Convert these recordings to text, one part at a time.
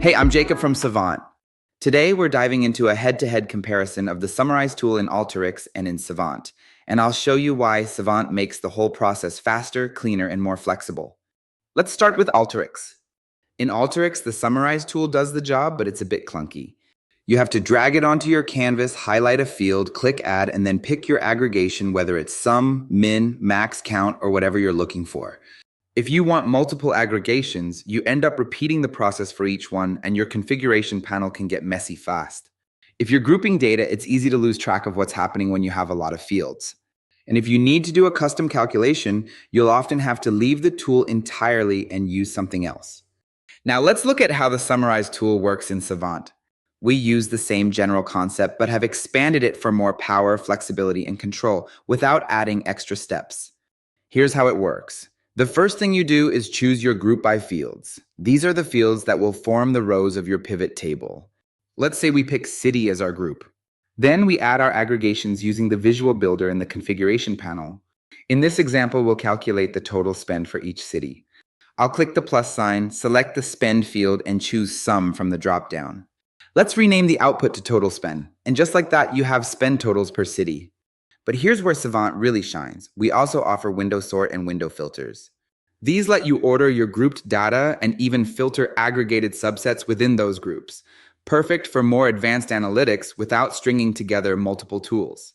Hey, I'm Jacob from Savant. Today, we're diving into a head-to-head comparison of the Summarize tool in Alteryx and in Savant, and I'll show you why Savant makes the whole process faster, cleaner, and more flexible. Let's start with Alteryx. In Alteryx, the Summarize tool does the job, but it's a bit clunky. You have to drag it onto your canvas, highlight a field, click Add, and then pick your aggregation, whether it's sum, min, max, count, or whatever you're looking for. If you want multiple aggregations, you end up repeating the process for each one, and your configuration panel can get messy fast. If you're grouping data, it's easy to lose track of what's happening when you have a lot of fields. And if you need to do a custom calculation, you'll often have to leave the tool entirely and use something else. Now let's look at how the Summarize tool works in Savant. We use the same general concept, but have expanded it for more power, flexibility, and control without adding extra steps. Here's how it works. The first thing you do is choose your group by fields. These are the fields that will form the rows of your pivot table. Let's say we pick city as our group. Then we add our aggregations using the visual builder in the configuration panel. In this example, we'll calculate the total spend for each city. I'll click the plus sign, select the spend field, and choose sum from the dropdown. Let's rename the output to total spend. And just like that, you have spend totals per city. But here's where Savant really shines. We also offer window sort and window filters. These let you order your grouped data and even filter aggregated subsets within those groups. Perfect for more advanced analytics without stringing together multiple tools.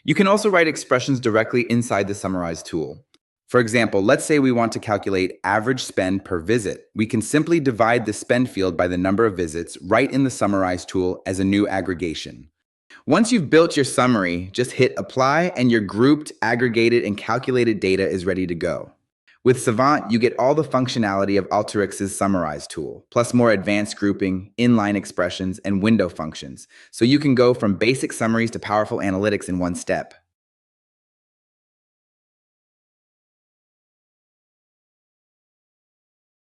You can also write expressions directly inside the Summarize tool. For example, let's say we want to calculate average spend per visit. We can simply divide the spend field by the number of visits right in the Summarize tool as a new aggregation. Once you've built your summary, just hit apply and your grouped, aggregated, and calculated data is ready to go. With Savant, you get all the functionality of Alteryx's Summarize tool, plus more advanced grouping, inline expressions, and window functions, so you can go from basic summaries to powerful analytics in one step.